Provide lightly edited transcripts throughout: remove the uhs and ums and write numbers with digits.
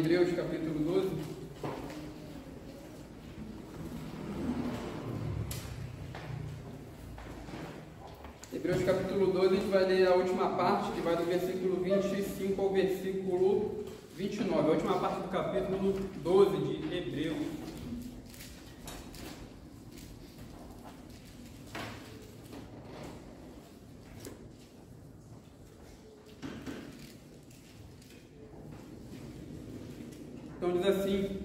Hebreus capítulo 12. Hebreus capítulo 12, a gente vai ler a última parte, que vai do versículo 25 ao versículo 29, a última parte do capítulo 12 de Hebreus. Então diz assim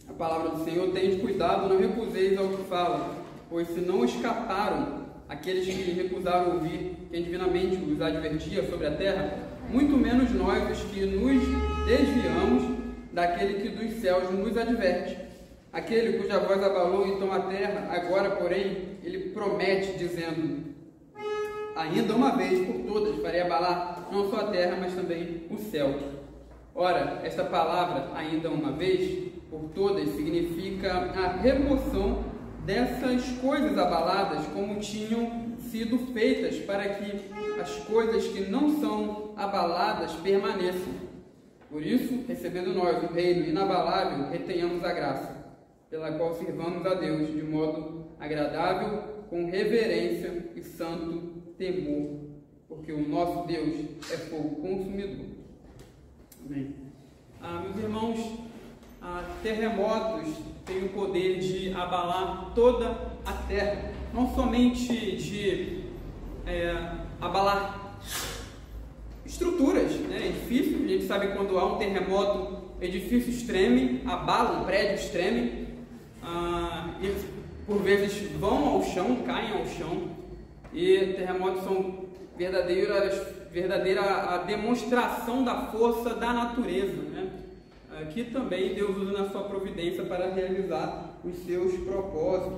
a palavra do Senhor: tendes cuidado, não recuseis ao que fala, pois se não escaparam aqueles que recusaram ouvir quem divinamente os advertia sobre a terra, muito menos nós, os que nos desviamos daquele que dos céus nos adverte. Aquele cuja voz abalou então a terra, agora, porém, ele promete, dizendo: ainda uma vez por todas farei abalar não só a terra, mas também o céu. Ora, esta palavra, ainda uma vez por todas, significa a remoção dessas coisas abaladas, como tinham sido feitas, para que as coisas que não são abaladas permaneçam. Por isso, recebendo nós o reino inabalável, retenhamos a graça, pela qual sirvamos a Deus de modo agradável, com reverência e santo temor, porque o nosso Deus é fogo consumidor. Amém. Meus irmãos, terremotos têm o poder de abalar toda a terra, não somente de abalar estruturas, edifícios. A gente sabe que quando há um terremoto, edifícios tremem, abalam, prédios tremem, e por vezes vão ao chão, caem ao chão, e terremotos são verdadeira demonstração da força da natureza, que também Deus usa na sua providência para realizar os seus propósitos.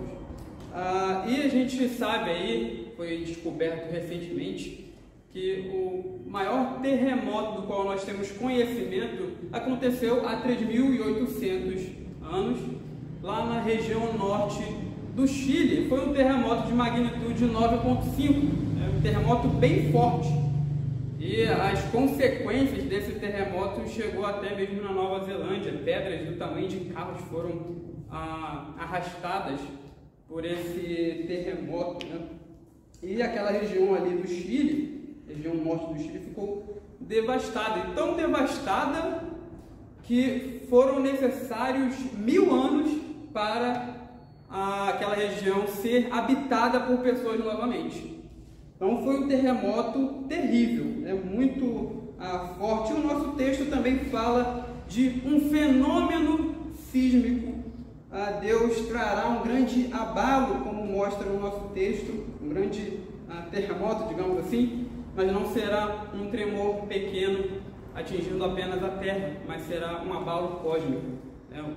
E a gente sabe aí, foi descoberto recentemente, que o maior terremoto do qual nós temos conhecimento aconteceu há 3.800 anos, lá na região norte do Chile. Foi um terremoto de magnitude 9,5, um terremoto bem forte. E as consequências desse terremoto chegou até mesmo na Nova Zelândia. Pedras do tamanho de carros foram arrastadas por esse terremoto, E aquela região ali do Chile, região norte do Chile, ficou devastada. E tão devastada que foram necessários 1000 anos para aquela região ser habitada por pessoas novamente. Então foi um terremoto terrível, muito forte. O nosso texto também fala de um fenômeno sísmico. Deus trará um grande abalo, como mostra o nosso texto, um grande terremoto, digamos assim, mas não será um tremor pequeno atingindo apenas a terra, mas será um abalo cósmico,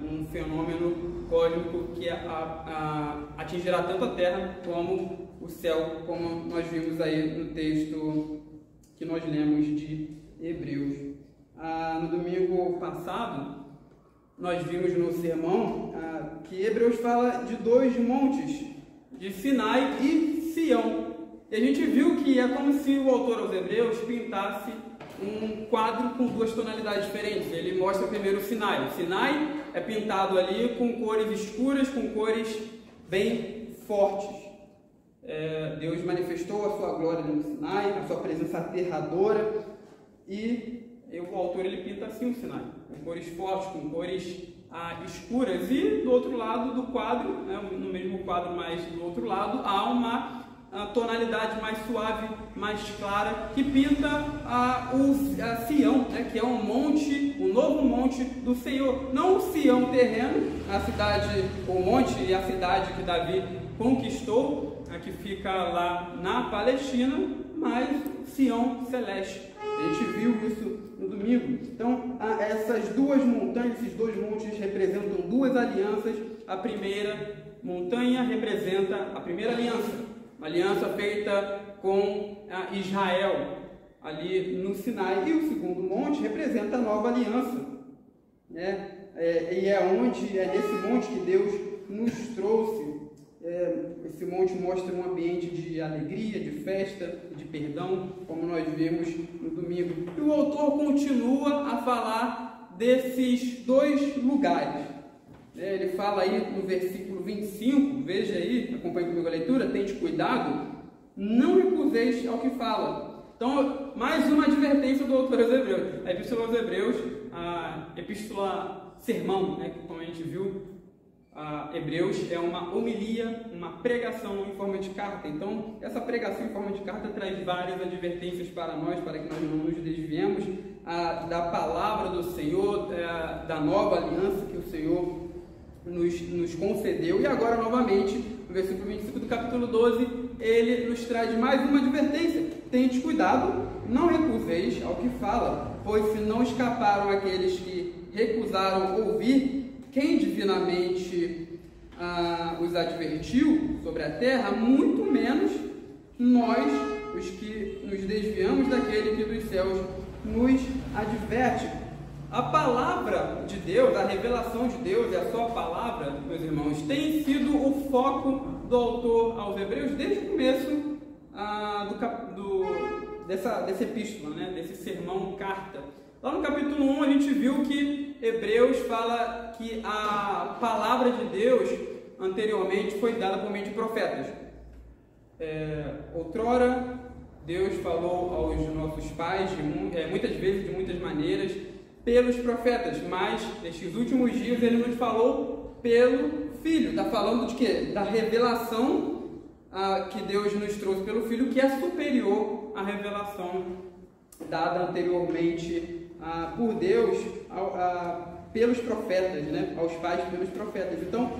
um fenômeno cósmico que atingirá tanto a terra como o céu, como nós vimos aí no texto que nós lemos de Hebreus. No domingo passado, nós vimos no sermão que Hebreus fala de dois montes, de Sinai e Sião. E a gente viu que é como se o autor aos Hebreus pintasse um quadro com duas tonalidades diferentes. Ele mostra primeiro o Sinai. O Sinai é pintado ali com cores escuras, com cores bem fortes. Deus manifestou a sua glória no Sinai, a sua presença aterradora, e o autor ele pinta assim o Sinai, com cores fortes, com cores escuras. E do outro lado do quadro, no mesmo quadro, mas do outro lado, há uma tonalidade mais suave, mais clara, que pinta Sião, que é um monte, um novo monte do Senhor. Não o Sião terreno, a cidade, o monte e a cidade que Davi conquistou, que fica lá na Palestina, mas Sião celeste. A gente viu isso no domingo. Então, essas duas montanhas, esses dois montes representam duas alianças. A primeira montanha representa a primeira aliança, uma aliança feita com Israel, ali no Sinai. E o segundo monte representa a nova aliança, e é nesse monte que Deus nos trouxe. Esse monte mostra um ambiente de alegria, de festa, de perdão, como nós vimos no domingo. E o autor continua a falar desses dois lugares. Ele fala aí no versículo 25, veja aí, acompanhe comigo a leitura, tente cuidado, não recuseis ao que fala. Então, mais uma advertência do autor aos Hebreus. A Epístola aos Hebreus, a Epístola Sermão, né, que como a gente viu, Hebreus é uma homilia, uma pregação em forma de carta. Então, essa pregação em forma de carta traz várias advertências para nós, para que nós não nos desviemos da palavra do Senhor, da nova aliança que o Senhor nos concedeu. E agora, novamente, no versículo 25 do capítulo 12, ele nos traz mais uma advertência: tente cuidado, não recuseis ao que fala, pois se não escaparam aqueles que recusaram ouvir quem divinamente os advertiu sobre a terra, muito menos nós, os que nos desviamos daquele que dos céus nos adverte. A palavra de Deus, a revelação de Deus e a sua palavra, meus irmãos, tem sido o foco do autor aos Hebreus desde o começo dessa epístola, né, desse sermão, carta. Lá no capítulo 1 a gente viu que Hebreus fala que a palavra de Deus anteriormente foi dada por meio de profetas. Outrora, Deus falou aos nossos pais, muitas vezes, de muitas maneiras, pelos profetas, mas nestes últimos dias ele nos falou pelo Filho. Está falando de quê? Da revelação que Deus nos trouxe pelo Filho, que é superior à revelação dada anteriormente por Deus pelos profetas, né? Aos pais pelos profetas. Então,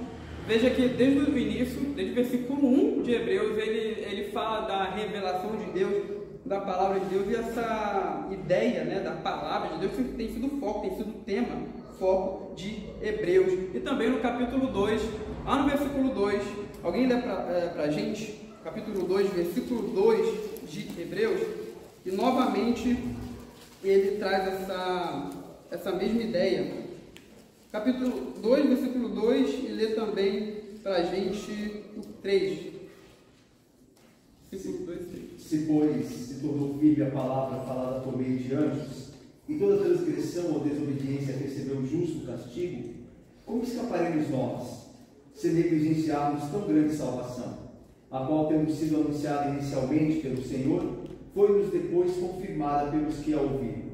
veja que desde o início, desde o versículo 1 de Hebreus, ele fala da revelação de Deus, da palavra de Deus, e essa ideia, né, da palavra de Deus tem sido foco, tem sido tema, foco de Hebreus. E também no capítulo 2, lá no versículo 2, alguém lê para a gente, capítulo 2, versículo 2 de Hebreus, e novamente ele traz essa mesma ideia. Capítulo 2, versículo 2, e lê também para a gente o 3. Se, pois, se tornou firme a palavra falada por meio de anjos, e toda transgressão ou desobediência recebeu justo castigo, como escaparemos nós, se negligenciarmos tão grande salvação, a qual, tendo sido anunciada inicialmente pelo Senhor, foi-nos depois confirmada pelos que a ouviram?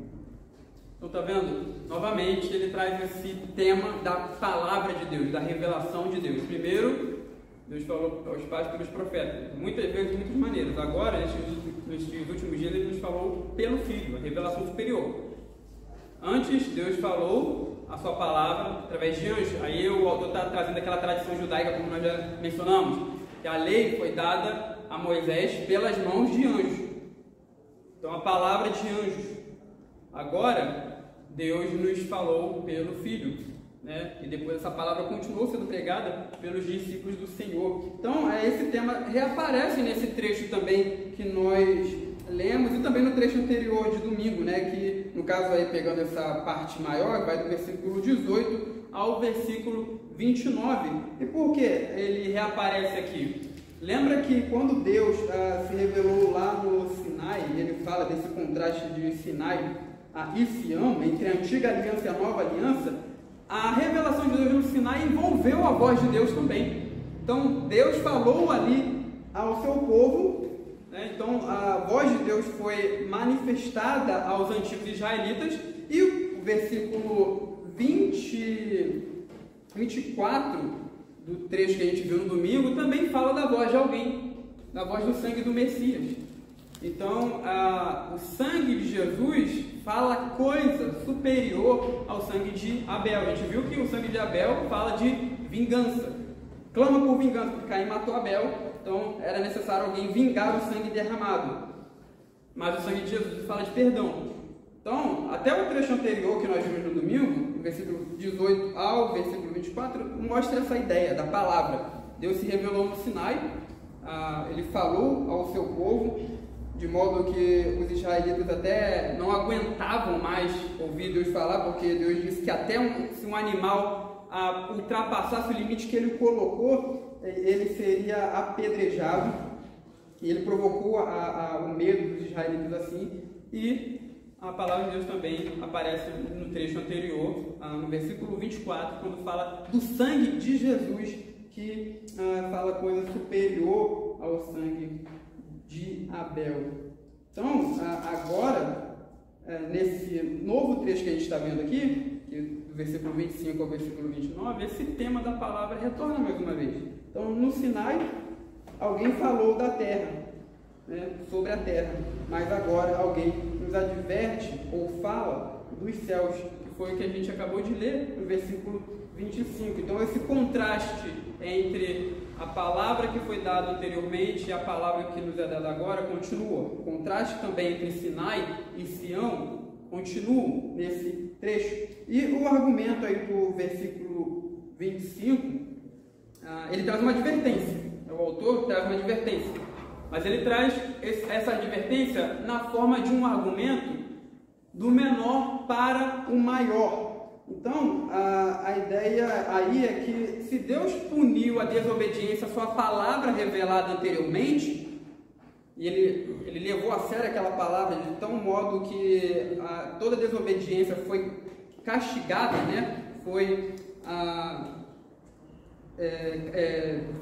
Então, está vendo? Novamente, ele traz esse tema da palavra de Deus, da revelação de Deus. Primeiro, Deus falou aos pais pelos profetas, muitas vezes, de muitas maneiras. Agora, nestes últimos dias, ele nos falou pelo Filho, a revelação superior. Antes, Deus falou a sua palavra através de anjos. Aí o autor está trazendo aquela tradição judaica, como nós já mencionamos, que a lei foi dada a Moisés pelas mãos de anjos. Então, a palavra de anjos. Agora, Deus nos falou pelo Filho, né? E depois essa palavra continuou sendo pregada pelos discípulos do Senhor. Então, esse tema reaparece nesse trecho também que nós lemos, e também no trecho anterior de domingo, né? Que, no caso aí, pegando essa parte maior, vai do versículo 18 ao versículo 29. E por que ele reaparece aqui? Lembra que quando Deus se revelou lá no Sinai, ele fala desse contraste de Sinai e Sião, entre a antiga aliança e a nova aliança, a revelação de Deus no Sinai envolveu a voz de Deus também. Então, Deus falou ali ao seu povo, né? Então, a voz de Deus foi manifestada aos antigos israelitas, e o versículo 24 do trecho que a gente viu no domingo também fala da voz de alguém, da voz do sangue do Messias. Então, o sangue de Jesus fala coisa superior ao sangue de Abel. A gente viu que o sangue de Abel fala de vingança, clama por vingança, porque Caim matou Abel, então era necessário alguém vingar o sangue derramado. Mas o sangue de Jesus fala de perdão. Então, até o trecho anterior que nós vimos no domingo, do versículo 18 ao versículo 24, mostra essa ideia da palavra. Deus se revelou no Sinai, ele falou ao seu povo, de modo que os israelitas até não aguentavam mais ouvir Deus falar, porque Deus disse que até se um animal ultrapassasse o limite que ele colocou, ele seria apedrejado, e ele provocou o medo dos israelitas assim, e a palavra de Deus também aparece no trecho anterior, no versículo 24, quando fala do sangue de Jesus, que fala coisa superior ao sangue de Abel. Então, agora, nesse novo trecho que a gente está vendo aqui, do versículo 25 ao versículo 29, esse tema da palavra retorna mais uma vez. Então, no Sinai, alguém falou da terra, né, sobre a terra, mas agora alguém nos adverte ou fala dos céus, que foi o que a gente acabou de ler no versículo 25. Então, esse contraste entre a palavra que foi dada anteriormente e a palavra que nos é dada agora continua. O contraste também entre Sinai e Sião continua nesse trecho. E o argumento aí do versículo 25, ele traz uma advertência. O autor traz uma advertência, mas ele traz essa advertência na forma de um argumento do menor para o maior. Então, a ideia aí é que se Deus puniu a desobediência à sua palavra revelada anteriormente, e ele levou a sério aquela palavra de tal modo que toda desobediência foi castigada, né?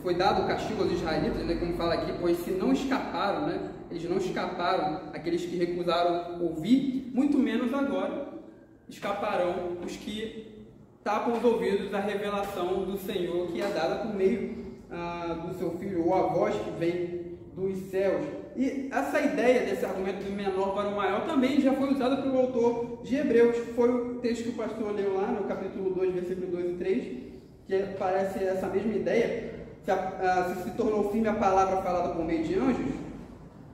Foi dado o castigo aos israelitas, né? Como fala aqui, pois se não escaparam, né? Eles não escaparam, aqueles que recusaram ouvir, muito menos agora escaparão os que tapam os ouvidos à revelação do Senhor que é dada por meio do seu Filho, ou a voz que vem dos céus. E essa ideia desse argumento do menor para o maior também já foi usada pelo autor de Hebreus. Foi o texto que o pastor leu lá no capítulo 2, versículo 2 e 3, que parece essa mesma ideia. Se tornou firme a palavra falada por meio de anjos,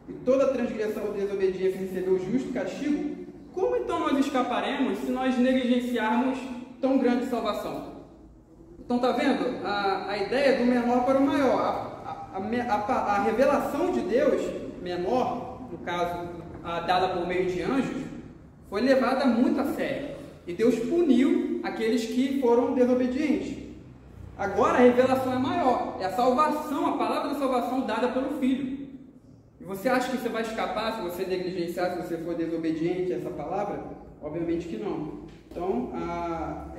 e toda transgressão ou desobediência recebeu justo castigo, como então nós escaparemos se nós negligenciarmos tão grande salvação? Então, está vendo? A ideia do menor para o maior. A revelação de Deus, menor, no caso, dada por meio de anjos, foi levada muito a sério. E Deus puniu aqueles que foram desobedientes. Agora a revelação é maior. É a salvação, a palavra da salvação dada pelo Filho. E você acha que você vai escapar se você negligenciar, se você for desobediente a essa palavra? Obviamente que não. Então,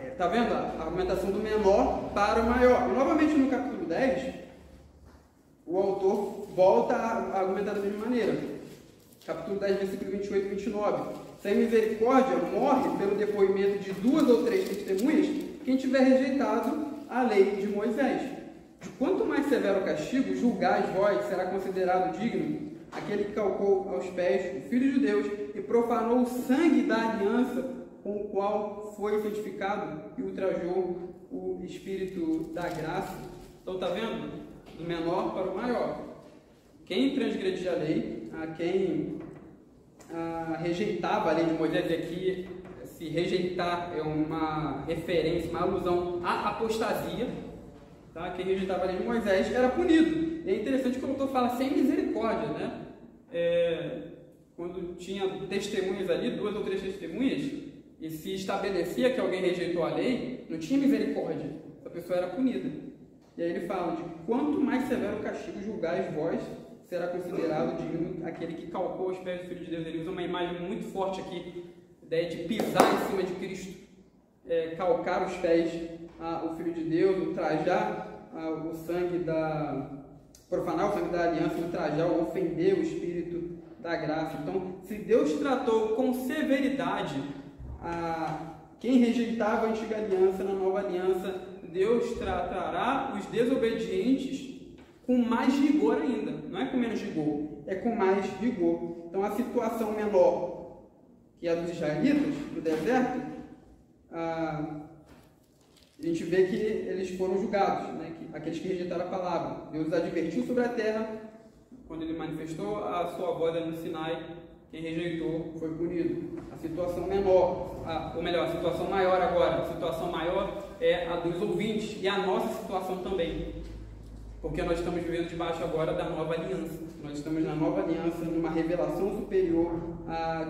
está vendo a argumentação do menor para o maior. E, novamente no capítulo 10, o autor volta a argumentar da mesma maneira. Capítulo 10, versículo 28 e 29. Sem misericórdia morre pelo depoimento de 2 ou 3 testemunhas quem tiver rejeitado a lei de Moisés. De quanto mais severo o castigo, julgais vós, será considerado digno aquele que calcou aos pés o Filho de Deus e profanou o sangue da aliança com o qual foi santificado e ultrajou o Espírito da graça. Então, está vendo? Do menor para o maior. Quem transgredia a lei, quem rejeitava a lei de Moisés, e aqui se rejeitar é uma referência, uma alusão à apostasia, tá? Quem rejeitava a lei de Moisés era punido. E é interessante que o autor fala sem misericórdia, né? Quando tinha testemunhas ali, 2 ou 3 testemunhas, e se estabelecia que alguém rejeitou a lei, não tinha misericórdia, essa pessoa era punida. E aí ele fala de quanto mais severo o castigo julgais vós, será considerado digno aquele que calcou os pés do Filho de Deus. Ele usa uma imagem muito forte aqui, a ideia de pisar em cima de Cristo, calcar os pés o Filho de Deus, ultrajar o sangue profanar o sangue da aliança, ultrajar ou ofender o Espírito da graça. Então, se Deus tratou com severidade quem rejeitava a antiga aliança, na nova aliança, Deus tratará os desobedientes com mais rigor ainda. Não é com menos rigor, é com mais rigor. Então, a situação menor, que é a dos israelitas, do deserto, a gente vê que eles foram julgados, né? Aqueles que rejeitaram a palavra. Deus advertiu sobre a terra, quando ele manifestou a sua voz no Sinai, quem rejeitou foi punido. A situação menor, ou melhor, a situação maior agora, a situação maior é a dos ouvintes e a nossa situação também. Porque nós estamos vivendo debaixo agora da nova aliança. Nós estamos na nova aliança, numa revelação superior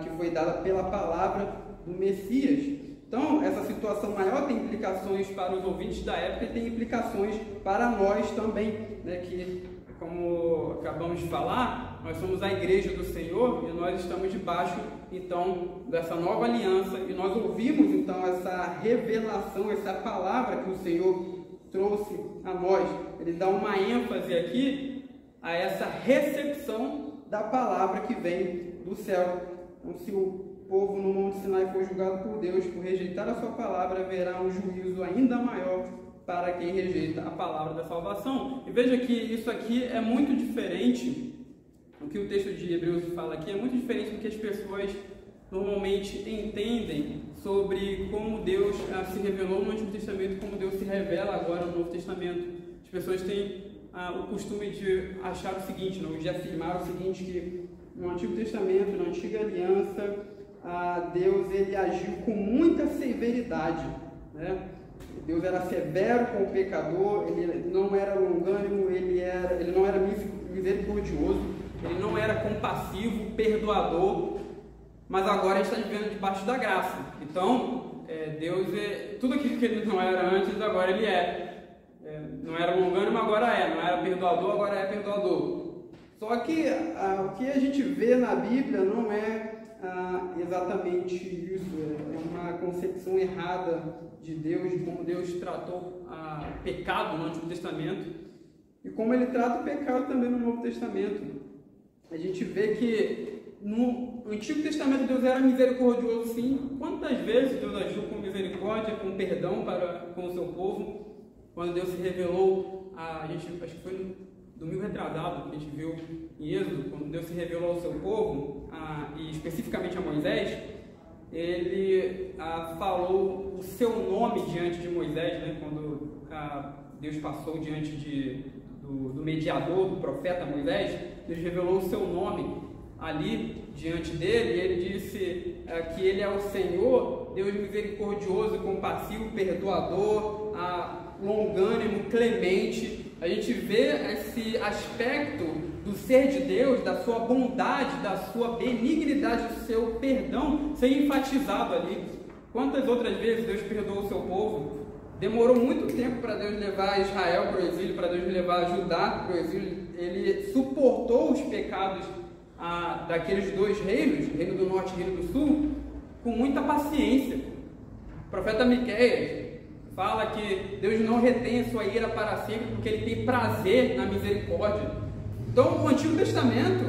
que foi dada pela palavra do Messias. Então, essa situação maior tem implicações para os ouvintes da época e tem implicações para nós também, né, que como acabamos de falar, nós somos a igreja do Senhor e nós estamos debaixo, então, dessa nova aliança, e nós ouvimos, então, essa revelação, essa palavra que o Senhor trouxe a nós. Ele dá uma ênfase aqui a essa recepção da palavra que vem do céu. Então, se o povo no Monte Sinai for julgado por Deus por rejeitar a sua palavra, haverá um juízo ainda maior para quem rejeita a palavra da salvação. E veja que isso aqui é muito diferente, o que o texto de Hebreus fala aqui é muito diferente do que as pessoas normalmente entendem sobre como Deus se revelou no Antigo Testamento e como Deus se revela agora no Novo Testamento. As pessoas têm o costume de achar o seguinte, de afirmar o seguinte, que no Antigo Testamento, na Antiga Aliança, Deus ele agiu com muita severidade, né? Deus era severo com o pecador, ele não era longânimo, ele não era misericordioso, ele não era compassivo, perdoador, mas agora a gente está vivendo debaixo da graça. Então, Deus tudo aquilo que ele não era antes, agora ele é. Não era longânimo, agora é. Não era perdoador, agora é perdoador. Só que o que a gente vê na Bíblia não é exatamente isso. É uma concepção errada de Deus, de como Deus tratou o pecado no Antigo Testamento e como ele trata o pecado também no Novo Testamento. A gente vê que no Antigo Testamento Deus era misericordioso, sim. Quantas vezes Deus agiu com misericórdia, com perdão com o seu povo? Quando Deus se revelou, acho que foi no domingo retrasado que a gente viu em Êxodo, quando Deus se revelou ao seu povo, e especificamente a Moisés, ele falou o seu nome diante de Moisés, né? Quando Deus passou diante do mediador, do profeta Moisés, Deus revelou o seu nome ali diante dele, e ele disse que ele é o Senhor, Deus misericordioso, compassivo, perdoador, longânimo, clemente. A gente vê esse aspecto do ser de Deus, da sua bondade, da sua benignidade, do seu perdão ser enfatizado ali. Quantas outras vezes Deus perdoou o seu povo? Demorou muito tempo para Deus levar Israel para o exílio, para Deus levar Judá para o exílio. Ele suportou os pecados daqueles dois reinos, Reino do Norte e Reino do Sul, com muita paciência. O profeta Miqueias fala que Deus não retém a sua ira para sempre, porque Ele tem prazer na misericórdia. Então, o Antigo Testamento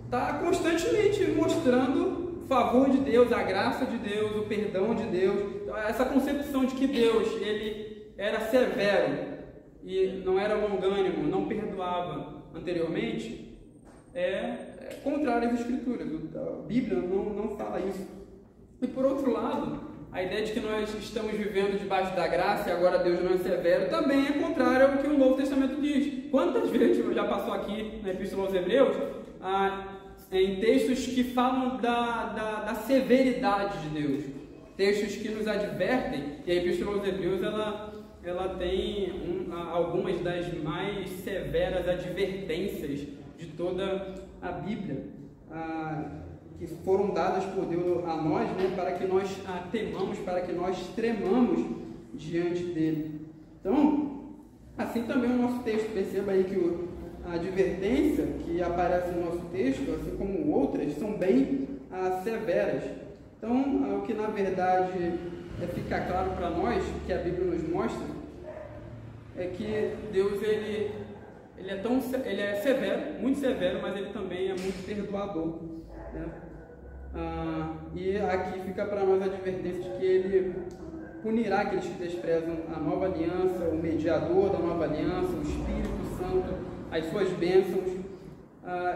está constantemente mostrando o favor de Deus, a graça de Deus, o perdão de Deus. Então, essa concepção de que Deus ele era severo e não era longânimo, não perdoava anteriormente, é contrário às Escrituras. A Bíblia não fala isso. E por outro lado, a ideia de que nós estamos vivendo debaixo da graça e agora Deus não é severo também é contrário ao que o Novo Testamento diz. Quantas vezes já passou aqui na Epístola aos Hebreus, em textos que falam da severidade de Deus, textos que nos advertem, e a Epístola aos Hebreus ela tem algumas das mais severas advertências de toda a Bíblia, que foram dadas por Deus a nós, né, para que nós temamos, para que nós tremamos diante dele. Então, assim também o nosso texto, perceba aí que a advertência que aparece no nosso texto, assim como outras, são bem severas. Então, o que na verdade fica claro para nós, que a Bíblia nos mostra, é que Deus ele é severo, muito severo, mas ele também é muito perdoador, né? E aqui fica para nós a advertência de que ele punirá aqueles que desprezam a nova aliança, o mediador da nova aliança, o Espírito Santo, as suas bênçãos,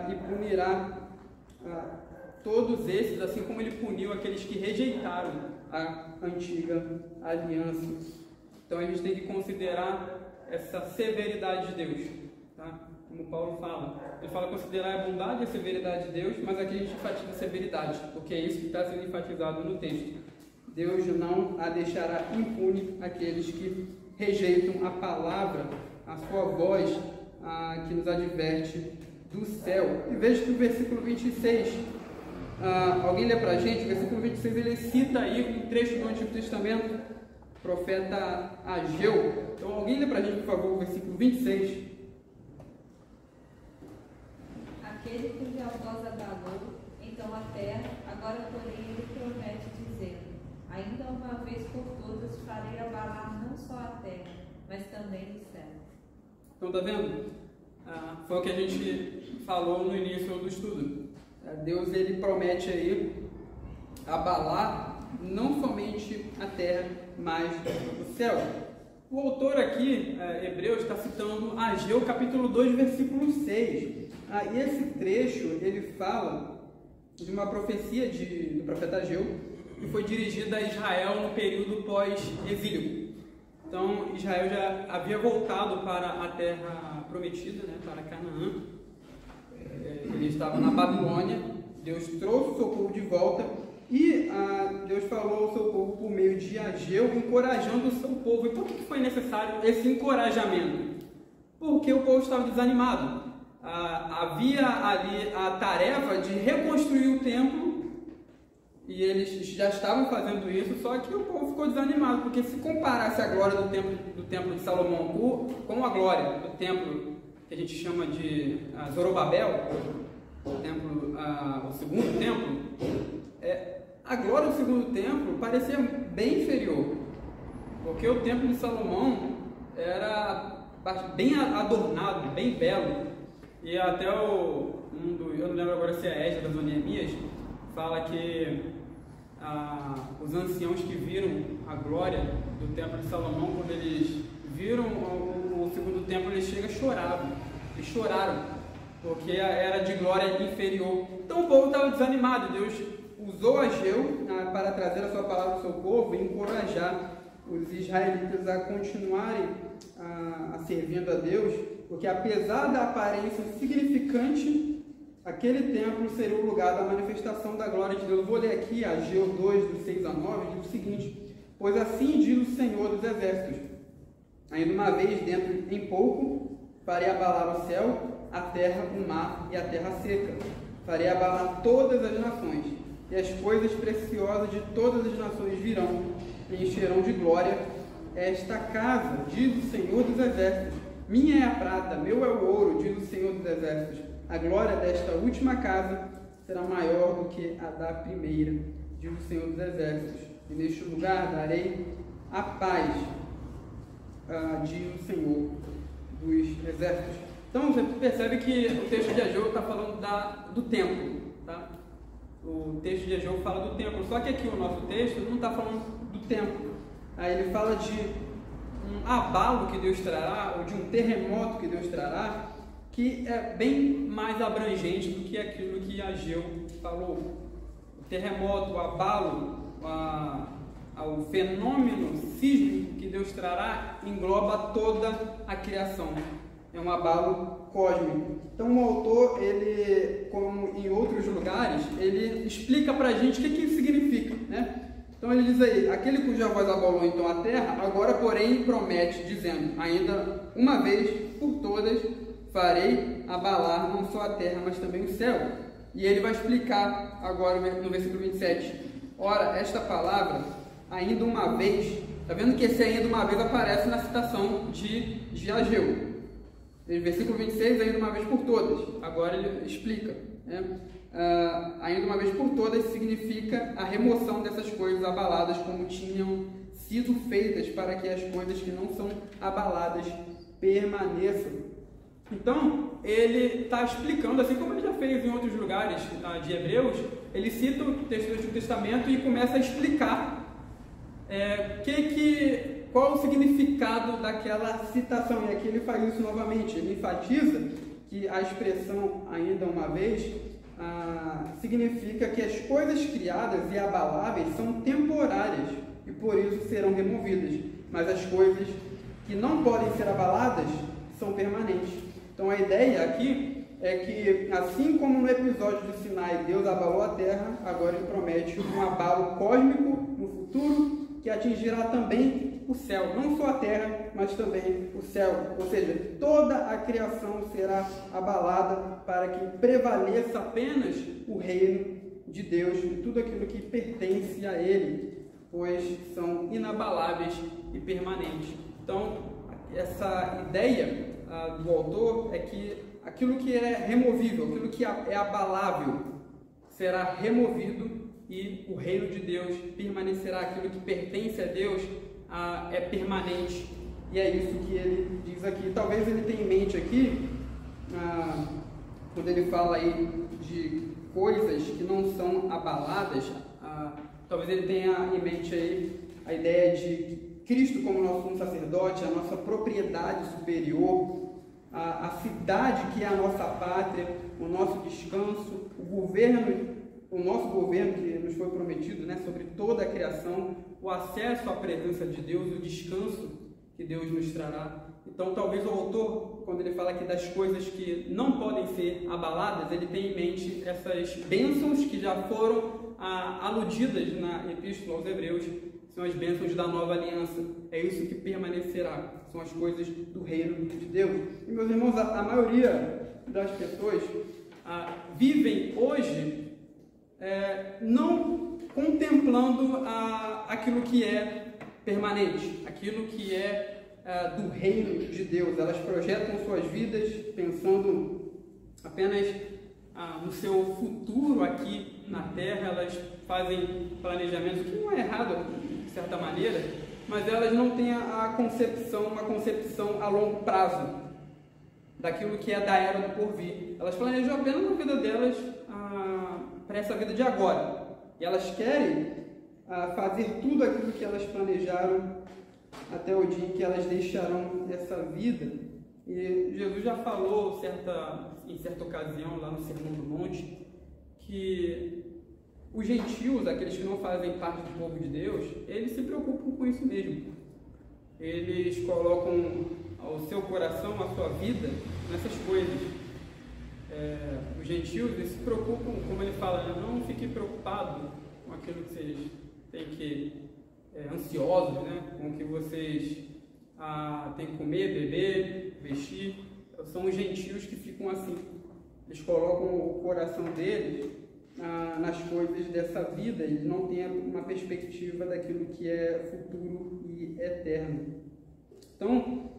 e punirá todos esses, assim como ele puniu aqueles que rejeitaram a antiga aliança. Então a gente tem que considerar essa severidade de Deus, tá? Como Paulo fala, ele fala considerar a bondade e a severidade de Deus, mas aqui a gente enfatiza a severidade, porque é isso que está sendo enfatizado no texto. Deus não a deixará impune aqueles que rejeitam a palavra, a sua voz, que nos adverte do céu. E veja que o versículo 26, alguém lê para a gente, o versículo 26 ele cita aí um trecho do Antigo Testamento, profeta Ageu. Então alguém lê para a gente, por favor, o versículo 26. aquele cuja voz abalou, então a terra, agora porém ele promete dizendo, ainda uma vez por todas farei abalar não só a terra, mas também o céu. Então, tá vendo? Foi o que a gente falou no início do estudo. Deus, ele promete aí abalar não somente a terra, mas o céu. O autor aqui, Hebreus, está citando Ageu, capítulo 2, versículo 6. E esse trecho, ele fala de uma profecia do profeta Ageu, que foi dirigida a Israel no período pós-exílio. Então, Israel já havia voltado para a terra prometida, né, para Canaã. Ele estava na Babilônia, Deus trouxe o seu povo de volta e Deus falou ao seu povo por meio de Ageu, encorajando o seu povo. E por que foi necessário esse encorajamento? Porque o povo estava desanimado. Havia ali a tarefa de reconstruir o templo e eles já estavam fazendo isso, só que o povo ficou desanimado, porque se comparasse a glória do templo de Salomão com a glória do templo que a gente chama de Zorobabel, o segundo templo, a glória do segundo templo parecia bem inferior, porque o templo de Salomão era bem adornado, bem belo, e até eu não lembro agora se é Esdras ou Neemias, fala que os anciãos que viram a glória do templo de Salomão, quando eles viram o segundo templo, eles choraram, porque era de glória inferior. Então o povo estava desanimado. Deus usou Ageu para trazer a sua palavra ao seu povo e encorajar os israelitas a continuarem servindo a Deus, porque apesar da aparência insignificante, aquele templo seria o lugar da manifestação da glória de Deus. Eu vou ler aqui Ageu 2, do 6 a 9, diz o seguinte: pois assim diz o Senhor dos Exércitos, ainda uma vez dentro em pouco, farei abalar o céu, a terra, o mar e a terra seca. Farei abalar todas as nações, e as coisas preciosas de todas as nações virão, e encherão de glória esta casa, diz o Senhor dos Exércitos. Minha é a prata, meu é o ouro, diz o Senhor dos Exércitos. A glória desta última casa será maior do que a da primeira, diz o Senhor dos Exércitos. E neste lugar darei a paz, diz o Senhor dos Exércitos. Então você percebe que o texto de Ageu está falando do templo, tá? O texto de Ageu fala do templo, só que aqui o nosso texto não está falando do templo. Aí ele fala de um abalo que Deus trará, ou de um terremoto que Deus trará, que é bem mais abrangente do que aquilo que Ageu falou. O terremoto, o abalo, o fenômeno sísmico que Deus trará engloba toda a criação. É um abalo cósmico. Então o autor, ele, como em outros lugares, ele explica para a gente o que isso significa, né? Então ele diz aí, aquele cuja voz abalou então a terra, agora porém promete, dizendo, ainda uma vez por todas farei abalar não só a terra, mas também o céu. E ele vai explicar agora no versículo 27. Ora, esta palavra, ainda uma vez, está vendo que esse ainda uma vez aparece na citação de Ageu. Versículo 26, ainda uma vez por todas. Agora ele explica, né? Ainda uma vez por todas significa a remoção dessas coisas abaladas como tinham sido feitas, para que as coisas que não são abaladas permaneçam. Então, ele está explicando, assim como ele já fez em outros lugares de Hebreus, ele cita o texto do Antigo Testamento e começa a explicar qual o significado daquela citação. E aqui ele faz isso novamente, ele enfatiza que a expressão ainda uma vez significa que as coisas criadas e abaláveis são temporárias e por isso serão removidas, mas as coisas que não podem ser abaladas são permanentes. Então a ideia aqui é que, assim como no episódio de Sinai Deus abalou a terra, agora ele promete um abalo cósmico no futuro que atingirá também o céu, não só a terra, mas também o céu, ou seja, toda a criação será abalada para que prevaleça apenas o reino de Deus e tudo aquilo que pertence a Ele, pois são inabaláveis e permanentes. Então, essa ideia do autor é que aquilo que é removível, aquilo que é abalável, será removido e o reino de Deus permanecerá. Aquilo que pertence a Deus é permanente. E é isso que ele diz aqui. Talvez ele tenha em mente aqui, quando ele fala aí de coisas que não são abaladas, talvez ele tenha em mente aí a ideia de Cristo como nosso sumo sacerdote, a nossa propriedade superior, a cidade que é a nossa pátria, o nosso descanso, o nosso governo que nos foi prometido, né, sobre toda a criação, o acesso à presença de Deus, o descanso que Deus nos trará. Então, talvez o autor, quando ele fala aqui das coisas que não podem ser abaladas, ele tem em mente essas bênçãos que já foram aludidas na Epístola aos Hebreus, são as bênçãos da nova aliança. É isso que permanecerá, são as coisas do reino de Deus. E, meus irmãos, a maioria das pessoas vivem hoje não contemplando aquilo que é permanente, aquilo que é do reino de Deus. Elas projetam suas vidas pensando apenas no seu futuro aqui na Terra. Elas fazem planejamentos, que não é errado de certa maneira, mas elas não têm uma concepção a longo prazo daquilo que é da era do porvir. Elas planejam apenas a vida delas para essa vida de agora, e elas querem fazer tudo aquilo que elas planejaram até o dia em que elas deixarão essa vida. E Jesus já falou em certa ocasião lá no Sermão do Monte que os gentios, aqueles que não fazem parte do povo de Deus, eles se preocupam com isso mesmo. Eles colocam o seu coração, a sua vida nessas coisas. Os gentios, eles se preocupam, como ele fala, não fiquem preocupados com aquilo que vocês têm que ansiosos, né? Com o que vocês têm que comer, beber, vestir. São os gentios que ficam assim. Eles colocam o coração deles nas coisas dessa vida e não têm uma perspectiva daquilo que é futuro e eterno. Então,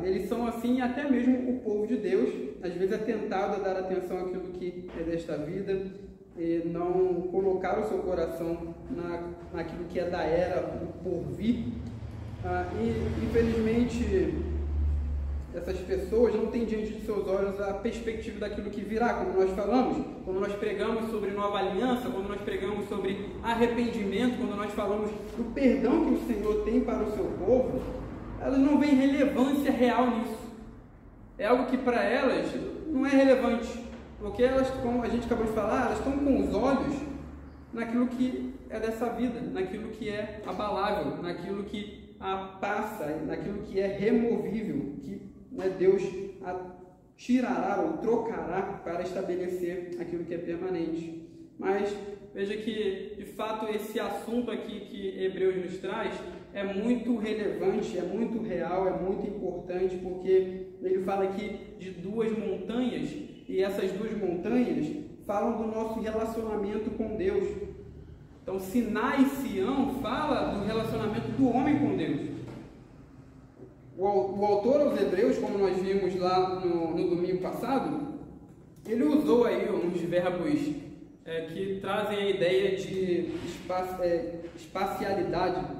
eles são assim, até mesmo o povo de Deus, às vezes é tentado a dar atenção àquilo que é desta vida e não colocar o seu coração naquilo que é da era do porvir. E infelizmente essas pessoas não têm diante de seus olhos a perspectiva daquilo que virá, como nós falamos, quando nós pregamos sobre nova aliança, quando nós pregamos sobre arrependimento, quando nós falamos do perdão que o Senhor tem para o seu povo. Elas não veem relevância real nisso. É algo que para elas não é relevante, porque elas, como a gente acabou de falar, elas estão com os olhos naquilo que é dessa vida, naquilo que é abalável, naquilo que passa, naquilo que é removível, que Deus tirará ou trocará para estabelecer aquilo que é permanente. Mas veja que, de fato, esse assunto aqui que Hebreus nos traz é muito relevante, é muito real, é muito importante, porque ele fala aqui de duas montanhas, e essas duas montanhas falam do nosso relacionamento com Deus. Então, Sinai e Sião fala do relacionamento do homem com Deus. O autor aos Hebreus, como nós vimos lá no domingo passado, ele usou aí uns verbos que trazem a ideia de espacialidade.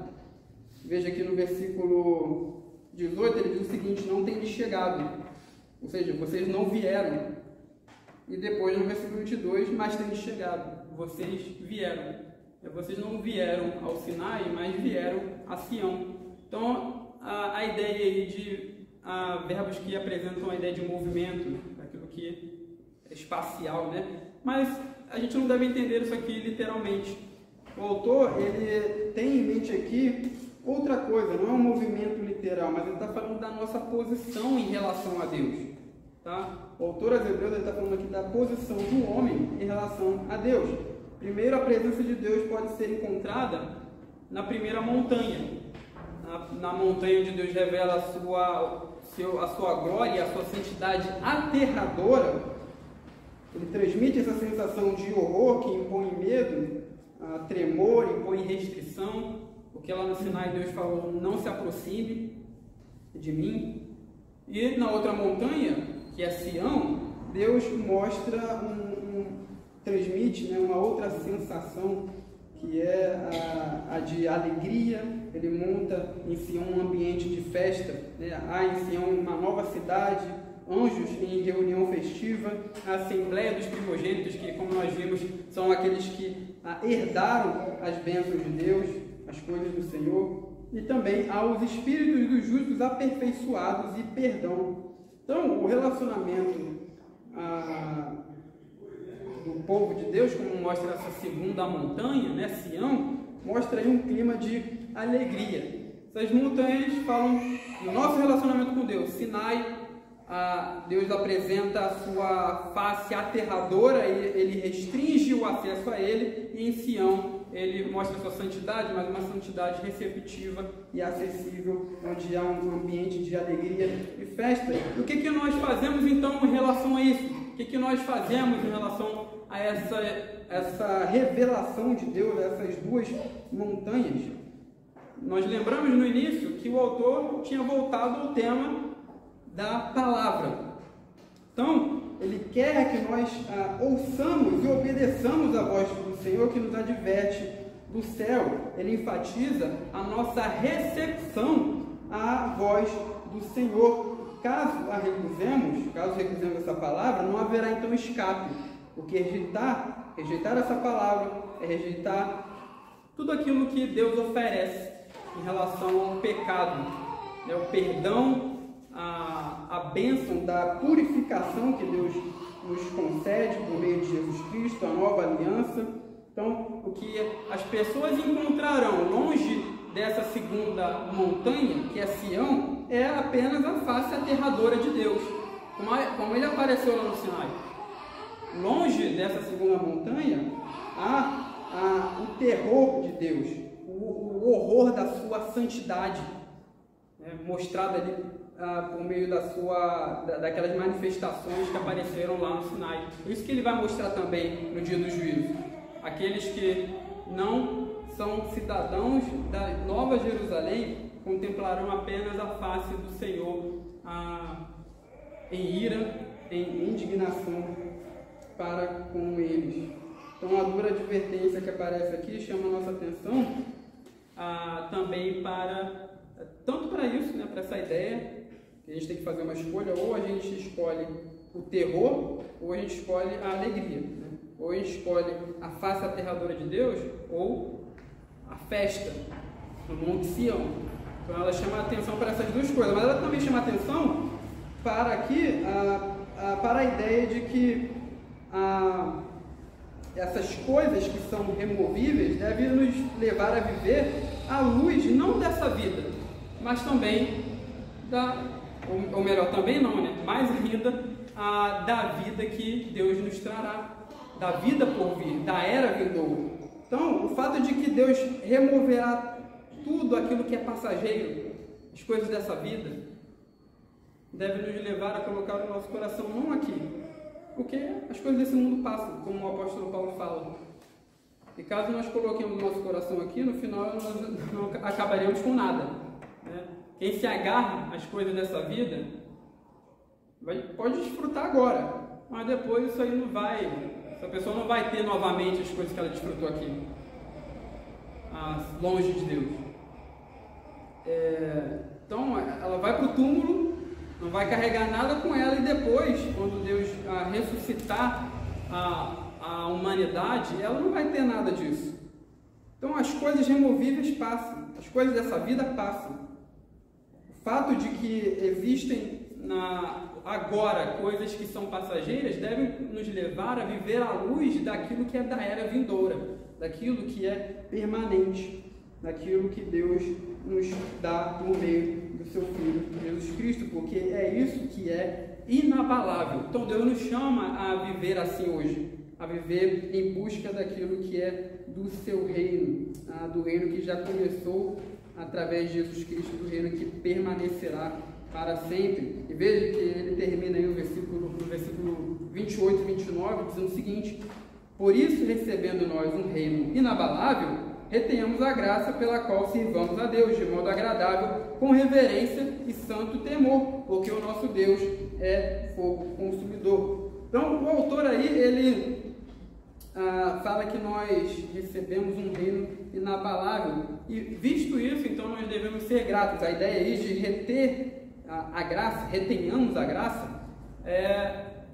Veja aqui no versículo 18, ele diz o seguinte: não tem chegado, ou seja, vocês não vieram. E depois no versículo 22, mas tem chegado, vocês vieram. Vocês não vieram ao Sinai, mas vieram a Sião. Então, a ideia aí de verbos que apresentam a ideia de movimento, aquilo que é espacial, né? Mas a gente não deve entender isso aqui literalmente. O autor, ele tem em mente aqui outra coisa, não é um movimento literal, mas ele está falando da nossa posição em relação a Deus. Tá? O autor aos Hebreus está falando aqui da posição do homem em relação a Deus. Primeiro, a presença de Deus pode ser encontrada na primeira montanha. Na montanha onde Deus revela a sua glória e a sua santidade aterradora. Ele transmite essa sensação de horror que impõe medo, tremor, impõe restrição, porque lá no Sinai Deus falou: não se aproxime de mim. E na outra montanha, que é Sião, Deus mostra, transmite, né, uma outra sensação, que é a de alegria. Ele monta em Sião um ambiente de festa, né? Há em Sião uma nova cidade, anjos em reunião festiva, a Assembleia dos Primogênitos, que, como nós vimos, são aqueles que herdaram as bênçãos de Deus, as coisas do Senhor, e também há os espíritos dos justos aperfeiçoados e perdão. Então, o relacionamento do povo de Deus, como mostra essa segunda montanha, né, Sião, mostra aí um clima de alegria. Essas montanhas falam do nosso relacionamento com Deus. Sinai, Deus apresenta a sua face aterradora e ele restringe o acesso a ele, e em Sião ele mostra a sua santidade, mas uma santidade receptiva e acessível, onde há um ambiente de alegria e festa. E o que nós fazemos então em relação a isso? O que nós fazemos em relação a essa revelação de Deus, essas duas montanhas? Nós lembramos no início que o autor tinha voltado ao tema da palavra. Então, ele quer que nós ouçamos e obedeçamos a voz do Senhor, que nos adverte do céu. Ele enfatiza a nossa recepção à voz do Senhor. Caso recusemos essa palavra, não haverá então escape, porque rejeitar essa palavra é rejeitar tudo aquilo que Deus oferece em relação ao pecado, né? O perdão, a bênção da purificação que Deus nos concede por meio de Jesus Cristo, a nova aliança. Então, o que as pessoas encontrarão longe dessa segunda montanha, que é Sião, é apenas a face aterradora de Deus, como ele apareceu lá no Sinai. Longe dessa segunda montanha, há o terror de Deus, o horror da sua santidade, né, mostrado ali por meio daquelas manifestações que apareceram lá no Sinai. Isso que ele vai mostrar também no dia do juízo. Aqueles que não são cidadãos da Nova Jerusalém contemplarão apenas a face do Senhor em ira, em indignação para com eles. Então, a dura advertência que aparece aqui chama a nossa atenção também tanto para isso, né, para essa ideia, que a gente tem que fazer uma escolha: ou a gente escolhe o terror, ou a gente escolhe a alegria, né? Ou a gente escolhe a face aterradora de Deus, ou a festa no Monte Sião. Então ela chama a atenção para essas duas coisas, mas ela também chama a atenção para aqui, para a ideia de que essas coisas que são removíveis devem nos levar a viver à luz não dessa vida, mas também ou melhor, também não, né? Mais ainda, da vida que Deus nos trará, da vida por vir, da era vindoura. Então, o fato de que Deus removerá tudo aquilo que é passageiro, as coisas dessa vida, deve nos levar a colocar o nosso coração não aqui, porque as coisas desse mundo passam, como o apóstolo Paulo fala. E caso nós coloquemos o nosso coração aqui, no final nós não acabaremos com nada, né? Quem se agarra às coisas dessa vida pode desfrutar agora, mas depois isso aí não vai, essa pessoa não vai ter novamente as coisas que ela desfrutou aqui, longe de Deus. Então ela vai para o túmulo, não vai carregar nada com ela, e depois, quando Deus ressuscitar a humanidade, ela não vai ter nada disso. Então as coisas removíveis passam, as coisas dessa vida passam. O fato de que existem agora coisas que são passageiras deve nos levar a viver à luz daquilo que é da era vindoura, daquilo que é permanente, daquilo que Deus nos dá por meio do seu Filho Jesus Cristo, porque é isso que é inabalável. Então Deus nos chama a viver assim hoje, a viver em busca daquilo que é do seu reino, do reino que já começou através de Jesus Cristo, do reino que permanecerá para sempre. E veja que ele termina aí no versículo 28 e 29, dizendo o seguinte: por isso, recebendo nós um reino inabalável, retenhamos a graça pela qual sirvamos a Deus de modo agradável, com reverência e santo temor, porque o nosso Deus é fogo consumidor. Então, o autor aí, ele fala que nós recebemos um reino inabalável, e visto isso, então nós devemos ser gratos. A ideia aí de reter a graça, retenhamos a graça,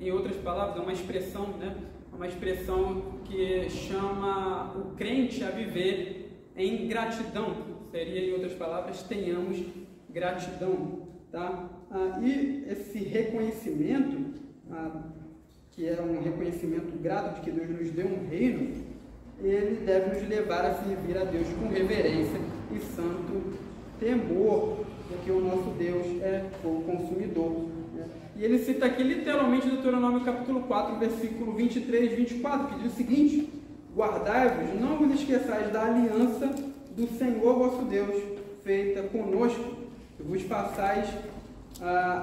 em outras palavras, é uma expressão, né? Uma expressão que chama o crente a viver em gratidão. Seria, em outras palavras, tenhamos gratidão, tá? E esse reconhecimento, que é um reconhecimento grato de que Deus nos deu um reino, ele deve nos levar a servir a Deus com reverência e santo temor, porque o nosso Deus é fogo consumidor. E ele cita aqui literalmente Deuteronômio capítulo 4, versículo 23 e 24, que diz o seguinte: guardai-vos, não vos esqueçais da aliança do Senhor vosso Deus, feita conosco, que vos façais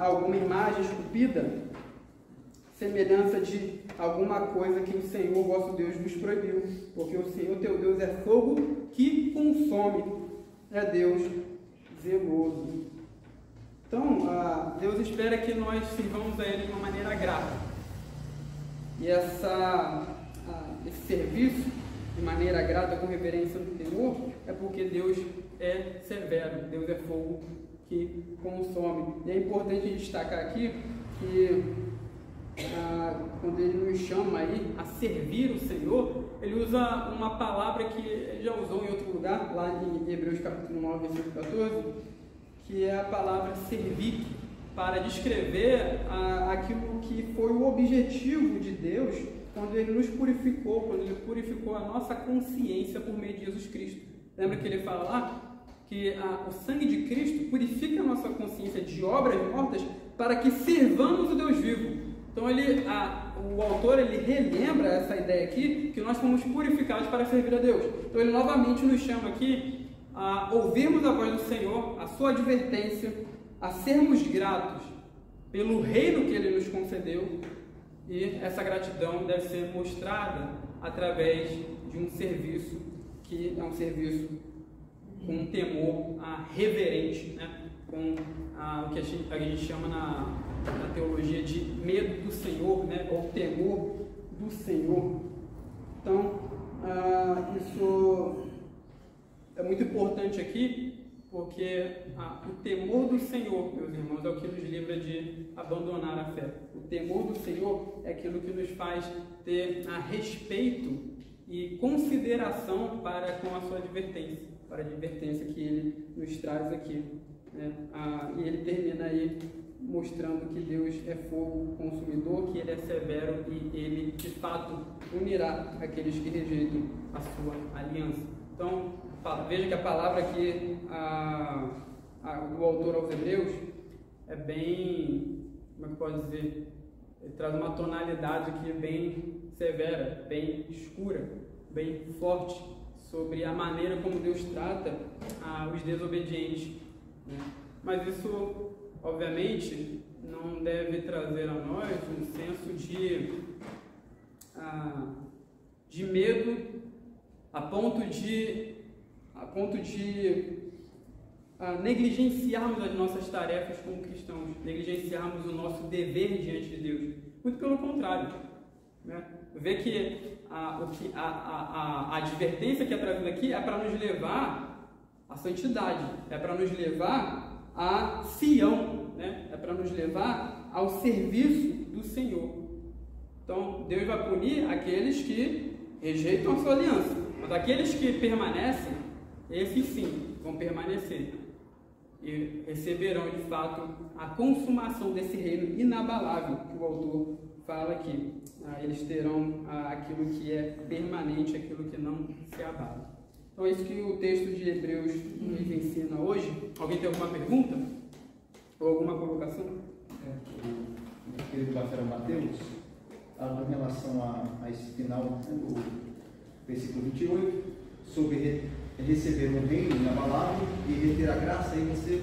alguma imagem esculpida, semelhança de alguma coisa que o Senhor vosso Deus vos proibiu, porque o Senhor teu Deus é fogo que consome, é Deus zeloso. Então, Deus espera que nós sirvamos a Ele de uma maneira grata. E esse serviço, de maneira grata, com reverência e temor, é porque Deus é severo, Deus é fogo que consome. E é importante destacar aqui que, quando Ele nos chama aí a servir o Senhor, Ele usa uma palavra que Ele já usou em outro lugar, lá em Hebreus capítulo 9, versículo 14, que é a palavra servir, para descrever aquilo que foi o objetivo de Deus quando Ele nos purificou, quando Ele purificou a nossa consciência por meio de Jesus Cristo. Lembra que Ele fala lá que o sangue de Cristo purifica a nossa consciência de obras mortas para que servamos o Deus vivo. Então o autor ele relembra essa ideia aqui, que nós fomos purificados para servir a Deus. Então ele novamente nos chama aqui a ouvirmos a voz do Senhor, a sua advertência, a sermos gratos pelo reino que Ele nos concedeu, e essa gratidão deve ser mostrada através de um serviço que é um serviço com um temor reverente, né? Com o que a gente chama na teologia de medo do Senhor, né? Ou temor do Senhor. Então, isso é muito importante aqui, porque o temor do Senhor, meus irmãos, é o que nos livra de abandonar a fé. O temor do Senhor é aquilo que nos faz ter respeito e consideração para com a sua advertência, para a advertência que Ele nos traz aqui, né? E Ele termina aí mostrando que Deus é fogo consumidor, que Ele é severo e Ele, de fato, unirá aqueles que rejeitam a sua aliança. Então, veja que a palavra aqui do autor aos Hebreus é bem, como é que pode dizer, ele traz uma tonalidade aqui bem severa, bem escura, bem forte, sobre a maneira como Deus trata os desobedientes, né? Mas isso, obviamente, não deve trazer a nós um senso de medo a ponto de negligenciarmos as nossas tarefas como cristãos, negligenciarmos o nosso dever diante de Deus. Muito pelo contrário, né? Vê que a advertência que é trazida aqui é para nos levar à santidade, é para nos levar a Sião, né? É para nos levar ao serviço do Senhor. Então, Deus vai punir aqueles que rejeitam a sua aliança, mas aqueles que permanecem, esses sim vão permanecer e receberão de fato a consumação desse reino inabalável que o autor fala aqui. Eles terão aquilo que é permanente, aquilo que não se abala. Então é isso que o texto de Hebreus nos ensina hoje. Alguém tem alguma pergunta? Ou alguma colocação? O querido pastor Mateus, em relação a esse final do versículo 28, sobre receber um reino inabalável e reter a graça, aí você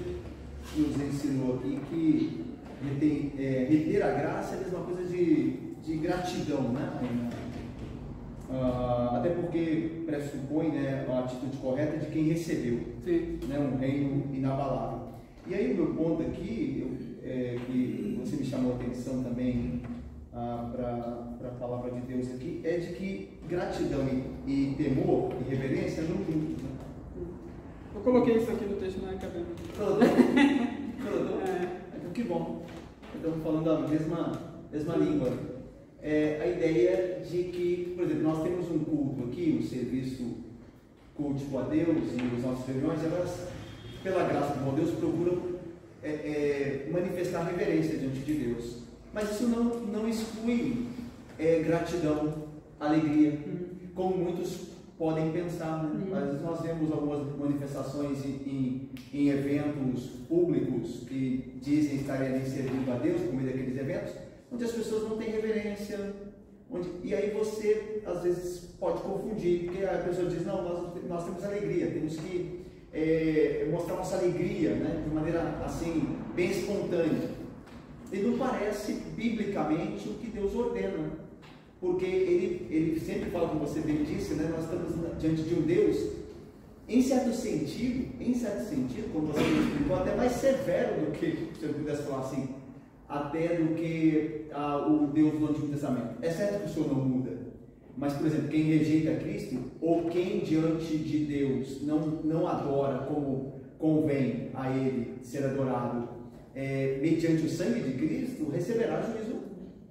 nos ensinou aqui que reter a graça é a mesma coisa de gratidão, né? até porque pressupõe, né, a atitude correta de quem recebeu, né, um reino inabalável. E aí o meu ponto aqui, que você me chamou a atenção também para a palavra de Deus aqui, é de que gratidão e temor e reverência não juntos, né? Eu coloquei isso aqui no texto na cabeça. Colocou? Então que bom. Estamos falando a mesma língua. A ideia de que, por exemplo, nós temos um culto aqui, um serviço culto a Deus e as nossas reuniões, elas, pela graça de Deus, procuram manifestar reverência diante de Deus. Mas isso não exclui gratidão, alegria, como muitos podem pensar, né? Às vezes nós vemos algumas manifestações em eventos públicos que dizem estarem ali servindo a Deus por meio daqueles eventos, onde as pessoas não têm reverência, e aí você às vezes pode confundir, porque a pessoa diz, não, nós temos alegria, temos que mostrar nossa alegria, né? De maneira assim, bem espontânea. E não parece biblicamente o que Deus ordena. Porque ele sempre fala, como você bem disse, né? Nós estamos diante de um Deus, em certo sentido, como você explicou, até mais severo do que, se eu pudesse falar assim, até do que o Deus do Antigo Testamento. É certo que o Senhor não muda, mas, por exemplo, quem rejeita Cristo, ou quem diante de Deus não adora como convém a Ele ser adorado, mediante o sangue de Cristo, receberá juízo.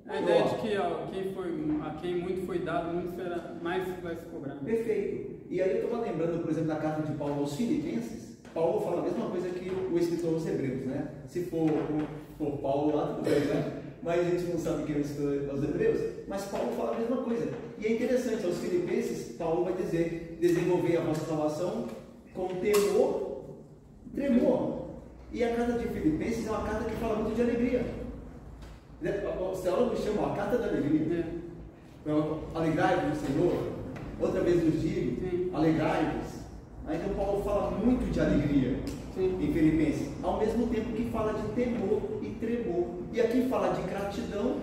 A ideia de que a quem muito foi dado, muito mais vai se cobrar. Perfeito. E aí eu estava lembrando, por exemplo, da carta de Paulo aos Filipenses. Paulo fala a mesma coisa que o escritor aos Hebreus, né? Se for Paulo lá, tudo bem, né? Mas a gente não sabe quem é o escritor aos Hebreus. Mas Paulo fala a mesma coisa. E é interessante, aos Filipenses, Paulo vai dizer, desenvolver a vossa salvação com temor, tremor. E a carta de Filipenses é uma carta que fala muito de alegria. O teólogo chama a carta da alegria. Alegrai-vos no Senhor. Outra vez nos digo, alegrai-vos. Então Paulo fala muito de alegria em Filipenses, ao mesmo tempo que fala de temor e tremor. E aqui fala de gratidão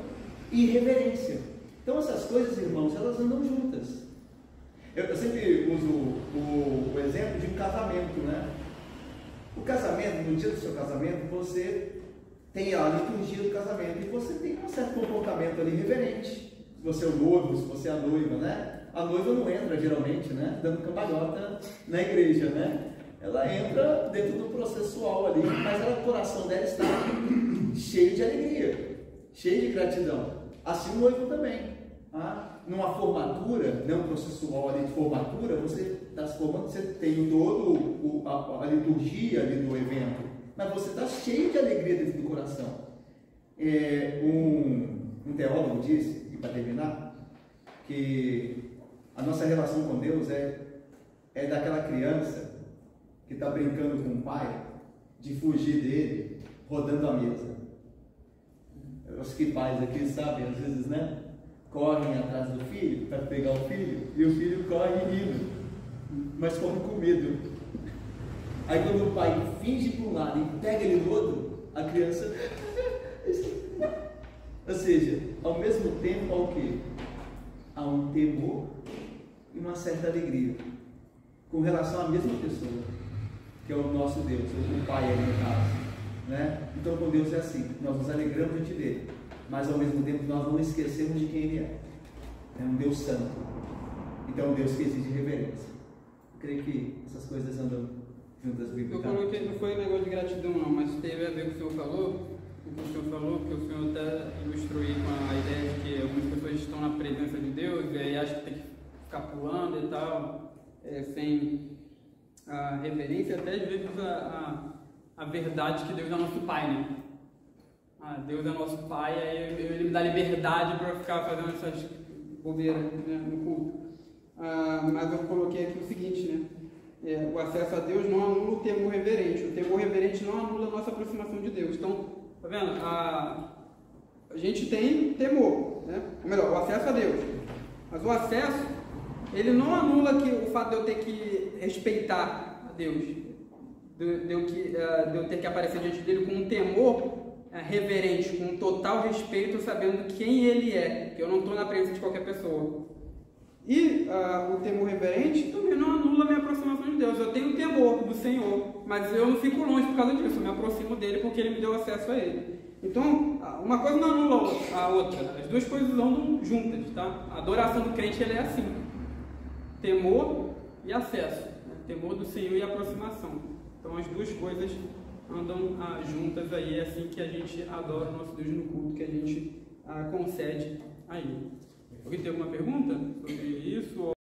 e reverência. Então essas coisas, irmãos, elas andam juntas. Eu sempre uso o exemplo de um casamento, né? O casamento, no dia do seu casamento, você tem a liturgia do casamento e você tem um certo comportamento ali reverente. Se você é o noivo, se você é a noiva, né? A noiva não entra geralmente, né? Dando cambalhota na igreja, né? Ela entra dentro do processual ali, mas o coração dela está cheio de alegria, cheio de gratidão. Assim o noivo também. Numa formatura, não processual ali de formatura, você está se formando, você tem toda a liturgia ali do evento, mas você está cheio de alegria dentro do coração. Um teólogo disse, e para terminar, que a nossa relação com Deus é daquela criança que está brincando com o pai, de fugir dele, rodando a mesa. Os que pais aqui sabem, às vezes, né? Correm atrás do filho para pegar o filho, e o filho corre rindo, mas corre com medo. Aí quando o pai finge para um lado e pega ele do outro, a criança... Ou seja, ao mesmo tempo há o quê? Há um temor e uma certa alegria com relação à mesma pessoa, que é o nosso Deus, o Pai aí no caso, né? Então com Deus é assim, nós nos alegramos diante dele, mas ao mesmo tempo nós não esquecemos de quem ele é. É um Deus santo, então é um Deus que exige reverência. Eu creio que essas coisas andam juntas bíblicamente. Eu coloquei, não foi um negócio de gratidão não, mas teve a ver com o que o senhor falou, porque o senhor até ilustrou aí com a ideia de que algumas pessoas estão na presença de Deus e aí acham que tem que ficar pulando e tal, sem a reverência, até às vezes a verdade que Deus é nosso Pai, né? Deus é nosso Pai, aí Ele me dá liberdade para ficar fazendo essas bobeiras, né, no culto. Mas eu coloquei aqui o seguinte, né? O acesso a Deus não anula o temor reverente. O temor reverente não anula a nossa aproximação de Deus. Então, tá vendo? A gente tem temor, né? Ou melhor, o acesso a Deus. Mas o acesso, ele não anula o fato de eu ter que respeitar a Deus, de eu ter que aparecer diante dele com um temor reverente, com um total respeito, sabendo quem ele é, que eu não estou na presença de qualquer pessoa. E o temor reverente também não anula a minha aproximação de Deus. Eu tenho temor do Senhor, mas eu não fico longe por causa disso. Eu me aproximo dele porque ele me deu acesso a ele. Então, uma coisa não anula a outra. As duas coisas andam juntas, tá? A adoração do crente ela é assim: temor e acesso, né? Temor do Senhor e aproximação. Então, as duas coisas andam juntas aí. É assim que a gente adora o nosso Deus no culto, que a gente concede a ele. Alguém tem alguma pergunta sobre isso?